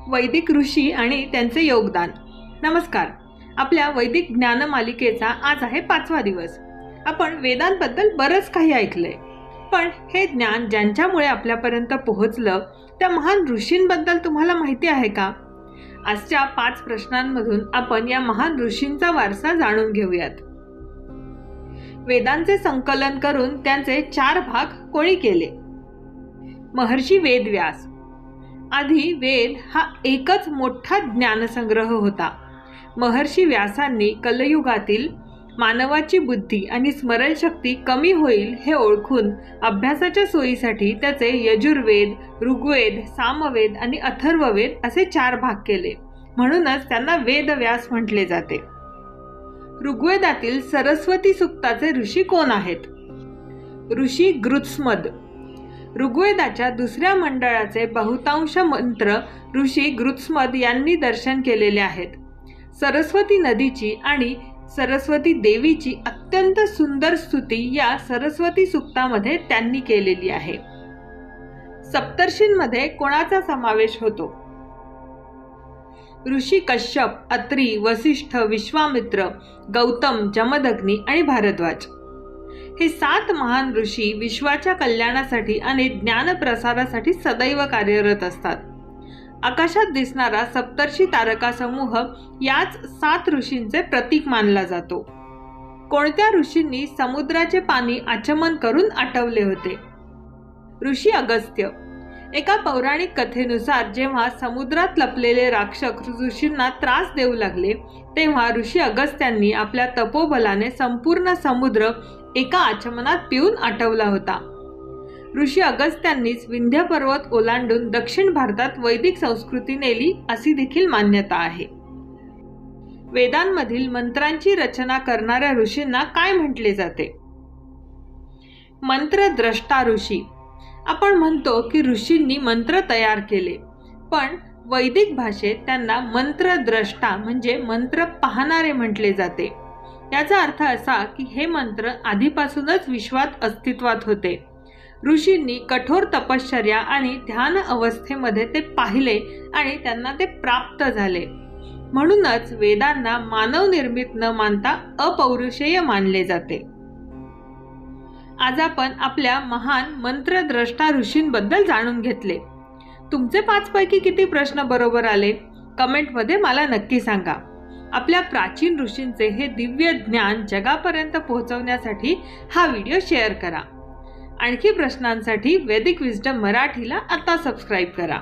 वैदिक ऋषी आणि त्यांचे योगदान। नमस्कार। आपल्या वैदिक ज्ञान मालिकेचा आज आहे 5वा दिवस। आपण वेदांबद्दल बरंच काही ऐकलंय, पण हे ज्ञान ज्यांच्यामुळे आपल्यापर्यंत पोहोचलं त्या महान ऋषींबद्दल तुम्हाला माहिती आहे का? आजच्या 5 प्रश्नांमधून आपण या महान ऋषींचा वारसा जाणून घेऊयात। वेदांचे संकलन करून त्यांचे 4 भाग कोणी केले? महर्षी वेदव्यास। आधी वेद हा एकच मोठा ज्ञानसंग्रह होता। महर्षी व्यासांनी कलयुगातील मानवाची बुद्धी आणि स्मरणशक्ती कमी होईल हे ओळखून अभ्यासाच्या सोयीसाठी त्याचे यजुर्वेद, ऋग्वेद, सामवेद आणि अथर्ववेद असे 4 भाग केले। म्हणूनच त्यांना वेदव्यास म्हटले जाते। ऋग्वेदातील सरस्वती सूक्ताचे ऋषी कोण आहेत? ऋषी गृत्समद। ऋग्वेदाच्या 2ऱ्या मंडळाचे बहुतांश मंत्र ऋषी गृत्समद यांनी दर्शन केलेले आहेत। सरस्वती नदीची आणि सरस्वती देवीची अत्यंत सुंदर स्तुती या सरस्वती सूक्तामध्ये त्यांनी केलेली आहे। सप्तर्षींमध्ये कोणाचा समावेश होतो? ऋषी कश्यप, अत्री, वसिष्ठ, विश्वामित्र, गौतम, जमदग्नी आणि भारद्वाज। हे 7 महान ऋषी विश्वाच्या कल्याणासाठी आणि ज्ञान प्रसारासाठी सदैव कार्यरत असतात। आकाशात दिसणारा सप्तर्षी तारका समूह याच 7 ऋषींचे प्रतीक मानला जातो। कोणत्या ऋषींनी समुद्राचे पाणी आचमन करून आटवले होते? ऋषी अगस्त्य। एका पौराणिक कथेनुसार जेव्हा समुद्रात लपलेले राक्षस ऋषींना त्रास देऊ लागले तेव्हा ऋषी अगस्त्यांनी आपल्या तपोबलाने संपूर्ण समुद्र एका आचमनात पिऊन आटवला होता। ऋषी अगस्त्यांनीच विंध्य पर्वत ओलांडून दक्षिण भारतात वैदिक संस्कृती नेली अशी देखील मान्यता आहे। वेदांमधील मंत्रांची रचना करणाऱ्या ऋषींना काय म्हटले जाते? मंत्रद्रष्टा ऋषी। आपण म्हणतो की ऋषींनी मंत्र तयार केले, पण वैदिक भाषेत त्यांना मंत्रद्रष्टा म्हणजे मंत्र पाहणारे म्हटले जाते। याचा अर्थ असा की हे मंत्र आधीपासूनच विश्वात अस्तित्वात होते। ऋषींनी कठोर तपश्चर्या आणि ध्यान अवस्थेमध्ये ते पाहिले आणि त्यांना ते प्राप्त झाले। म्हणूनच वेदांना मानव निर्मित न मानता अपौरुषेय मानले जाते। आज आपण आपल्या महान मंत्रद्रष्टा ऋषींबद्दल जाणून घेतले। तुमचे 5 पैकी किती प्रश्न बरोबर आले? कमेंटमध्ये मला नक्की सांगा। आपल्या प्राचीन ऋषींचे हे दिव्य ज्ञान जगापर्यंत पोहोचवण्यासाठी हा व्हिडिओ शेअर करा। आणखी प्रश्नांसाठी वैदिक विज्डम मराठीला आता सबस्क्राईब करा।